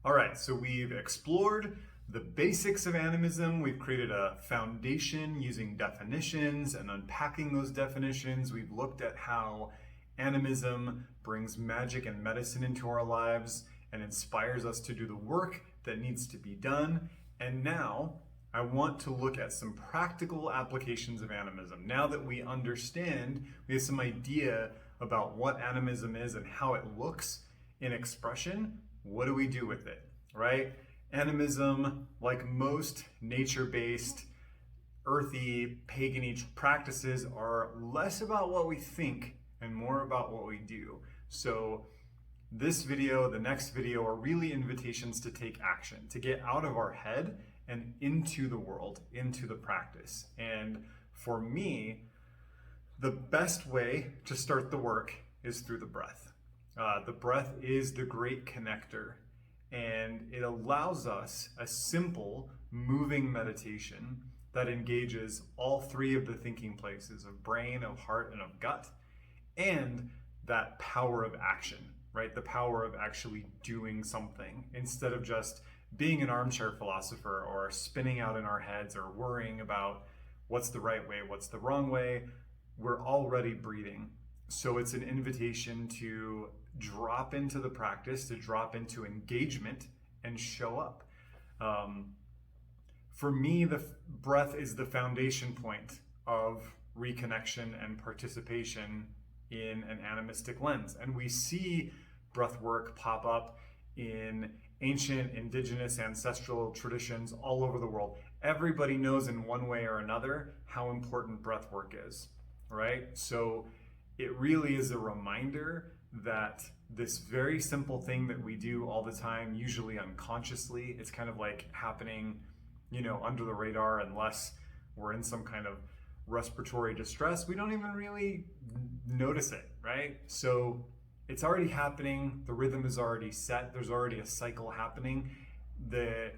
All right, so we've explored the basics of animism. We've created a foundation using definitions and unpacking those definitions. We've looked at how animism brings magic and medicine into our lives and inspires us to do the work that needs to be done. And now I want to look at some practical applications of animism. Now that we understand, we have some idea about what animism is and how it looks in expression, what do we do with it, right? Animism, like most nature-based, earthy, pagan practices, are less about what we think and more about what we do. So this video, the next video, are really invitations to take action, to get out of our head and into the world, into the practice. And for me, the best way to start the work is through the breath. The breath is the great connector, and it allows us a simple, moving meditation that engages all three of the thinking places of brain, of heart, and of gut, and that power of action, right? The power of actually doing something instead of just being an armchair philosopher or spinning out in our heads or worrying about what's the right way, what's the wrong way. We're already breathing. So it's an invitation to drop into the practice, to drop into engagement and show up. For me, the breath is the foundation point of reconnection and participation in an animistic lens. And we see breath work pop up in ancient, indigenous, ancestral traditions all over the world. Everybody knows in one way or another how important breath work is, right? So it really is a reminder that this very simple thing that we do all the time, usually unconsciously, it's kind of like happening, under the radar, unless we're in some kind of respiratory distress. We don't even really notice it, right? So it's already happening. The rhythm is already set. There's already a cycle happening. The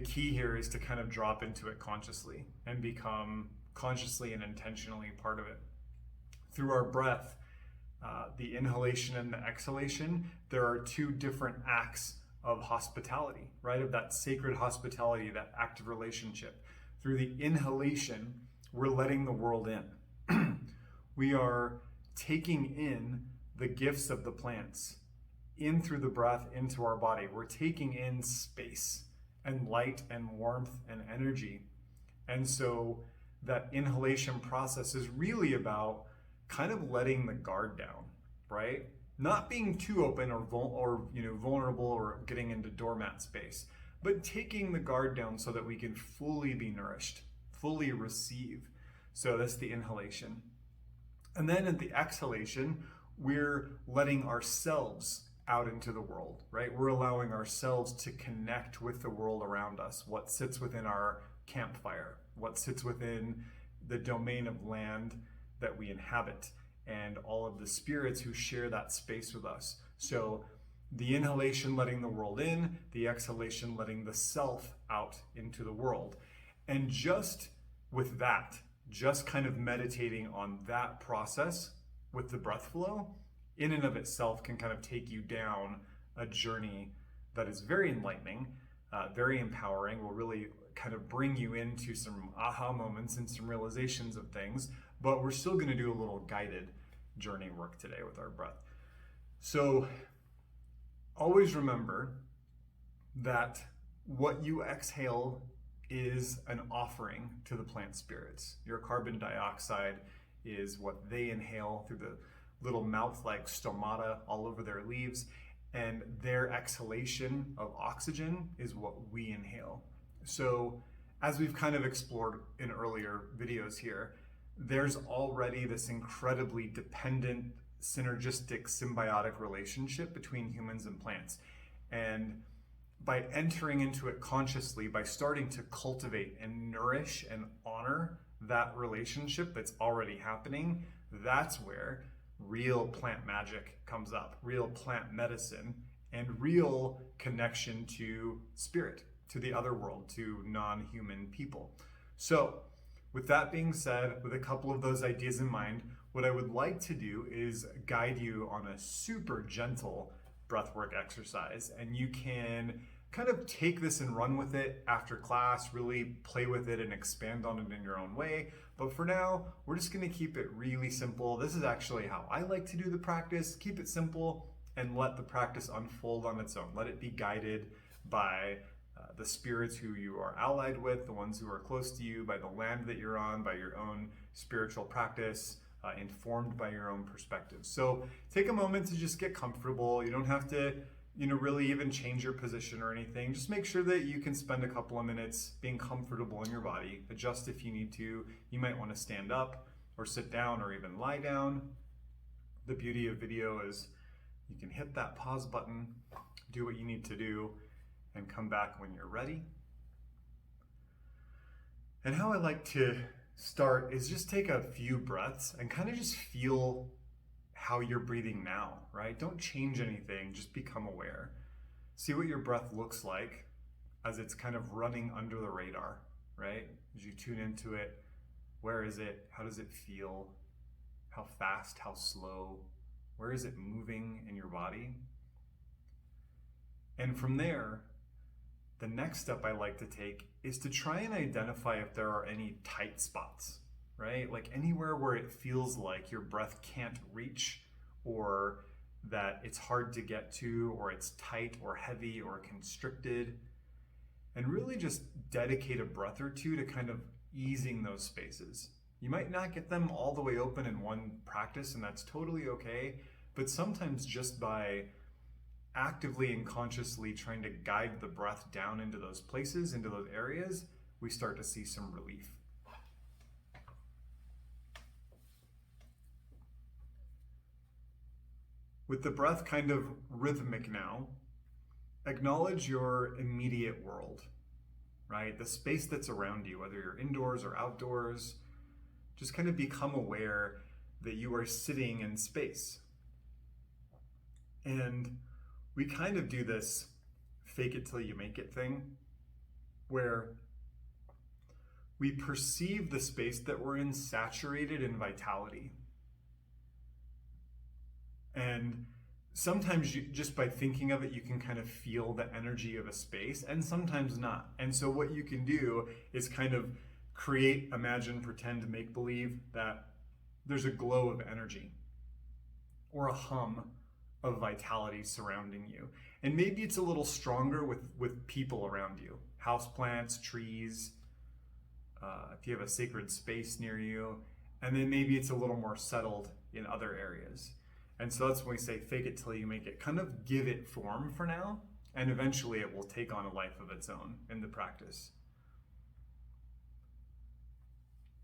key here is to kind of drop into it consciously and become consciously and intentionally part of it. Through our breath, the inhalation and the exhalation, there are two different acts of hospitality, right? Of that sacred hospitality, that active relationship. Through the inhalation, we're letting the world in. We are taking in the gifts of the plants in through the breath into our body. We're taking in space and light and warmth and energy. And so that inhalation process is really about kind of letting the guard down, right? Not being too open or vulnerable or getting into doormat space, but taking the guard down so that we can fully be nourished, fully receive. So that's the inhalation. And then at the exhalation, we're letting ourselves out into the world, right? We're allowing ourselves to connect with the world around us, what sits within our campfire, what sits within the domain of land that we inhabit, and all of the spirits who share that space with us. So the inhalation letting the world in, the exhalation letting the self out into the world. And just with that, just kind of meditating on that process with the breath flow, in and of itself can kind of take you down a journey that is very enlightening, very empowering, will really kind of bring you into some aha moments and some realizations of things, but we're still going to do a little guided journey work today with our breath. So always remember that what you exhale is an offering to the plant spirits. Your carbon dioxide is what they inhale through the little mouth-like stomata all over their leaves, and their exhalation of oxygen is what we inhale. So as we've kind of explored in earlier videos here, there's already this incredibly dependent, synergistic, symbiotic relationship between humans and plants. And by entering into it consciously, by starting to cultivate and nourish and honor that relationship that's already happening, that's where real plant magic comes up, real plant medicine, and real connection to spirit, to the other world, to non-human people. So with that being said, with a couple of those ideas in mind, what I would like to do is guide you on a super gentle breathwork exercise, and you can kind of take this and run with it after class, really play with it and expand on it in your own way. But for now, we're just going to keep it really simple. This is actually how I like to do the practice. Keep it simple and let the practice unfold on its own. Let it be guided by the spirits who you are allied with, the ones who are close to you, by the land that you're on, by your own spiritual practice, informed by your own perspective. So take a moment to just get comfortable. You don't have to really even change your position or anything. Just make sure that you can spend a couple of minutes being comfortable in your body. Adjust if you need to. You might want to stand up or sit down or even lie down. The beauty of video is you can hit that pause button, do what you need to do, and come back when you're ready. And how I like to start is just take a few breaths and kind of just feel how you're breathing now, right? Don't change anything, just become aware. See what your breath looks like as it's kind of running under the radar, right? As you tune into it, where is it? How does it feel? How fast, how slow? Where is it moving in your body? And from there, the next step I like to take is to try and identify if there are any tight spots, right? Like anywhere where it feels like your breath can't reach, or that it's hard to get to, or it's tight or heavy or constricted. And really just dedicate a breath or two to kind of easing those spaces. You might not get them all the way open in one practice, and that's totally okay, but sometimes just by actively and consciously trying to guide the breath down into those places, into those areas, we start to see some relief. With the breath kind of rhythmic now, acknowledge your immediate world, right? The space that's around you, whether you're indoors or outdoors. Just kind of become aware that you are sitting in space. And we kind of do this fake it till you make it thing, where we perceive the space that we're in saturated in vitality. And sometimes just by thinking of it, you can kind of feel the energy of a space, and sometimes not. And so what you can do is kind of create, imagine, pretend, make believe that there's a glow of energy or a hum of vitality surrounding you. And maybe it's a little stronger with people around you, houseplants, trees, if you have a sacred space near you, and then maybe it's a little more settled in other areas. And so that's when we say fake it till you make it. Kind of give it form for now, and eventually it will take on a life of its own in the practice.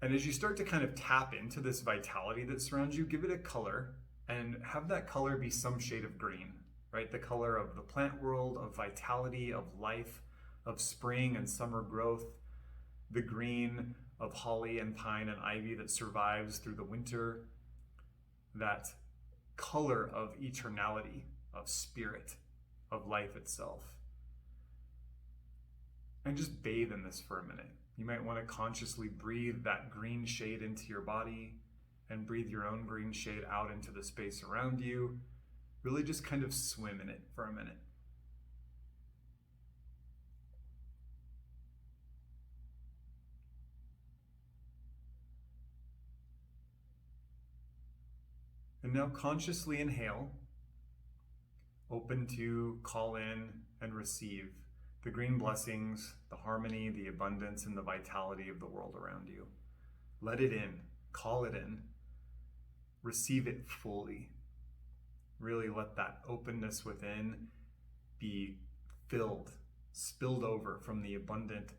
And as you start to kind of tap into this vitality that surrounds you, give it a color, and have that color be some shade of green, right? The color of the plant world, of vitality, of life, of spring and summer growth, the green of holly and pine and ivy that survives through the winter, that color of eternality, of spirit, of life itself. And just bathe in this for a minute. You might want to consciously breathe that green shade into your body and breathe your own green shade out into the space around you. Really just kind of swim in it for a minute. And now consciously inhale, open to call in and receive the green blessings, the harmony, the abundance, and the vitality of the world around you. Let it in, call it in, receive it fully. Really let that openness within be filled, spilled over from the abundant,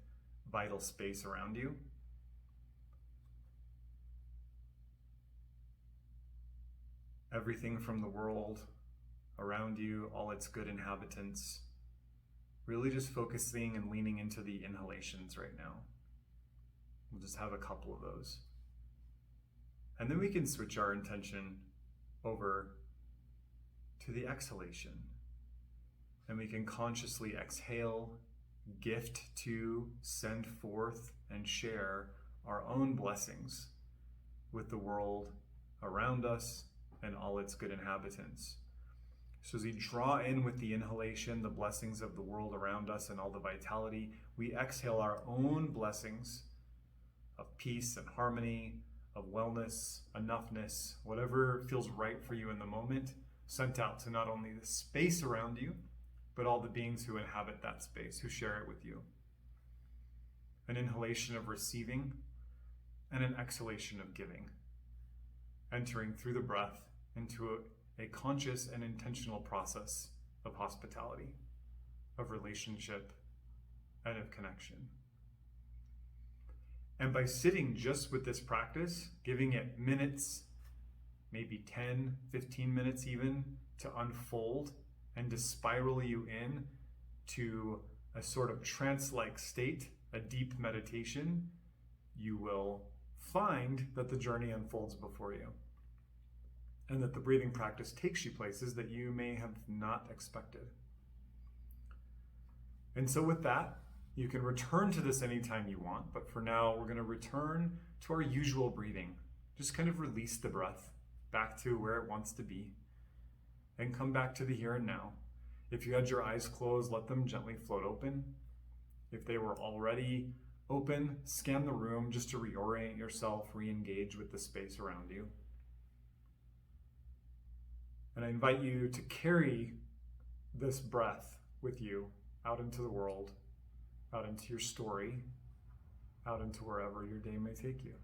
vital space around you. Everything from the world around you, all its good inhabitants. Really just focusing and leaning into the inhalations right now. We'll just have a couple of those. And then we can switch our intention over to the exhalation. And we can consciously exhale, gift to, send forth, and share our own blessings with the world around us and all its good inhabitants. So as we draw in with the inhalation, the blessings of the world around us and all the vitality, we exhale our own blessings of peace and harmony, of wellness, enoughness, whatever feels right for you in the moment, sent out to not only the space around you, but all the beings who inhabit that space, who share it with you. An inhalation of receiving and an exhalation of giving, entering through the breath into a conscious and intentional process of hospitality, of relationship, and of connection. And by sitting just with this practice, giving it minutes, maybe 10, 15 minutes even, to unfold and to spiral you in to a sort of trance-like state, a deep meditation, you will find that the journey unfolds before you, and that the breathing practice takes you places that you may have not expected. And so with that, you can return to this anytime you want, but for now, we're going to return to our usual breathing. Just kind of release the breath back to where it wants to be, and come back to the here and now. If you had your eyes closed, let them gently float open. If they were already open, scan the room just to reorient yourself, re-engage with the space around you. And I invite you to carry this breath with you out into the world, out into your story, out into wherever your day may take you.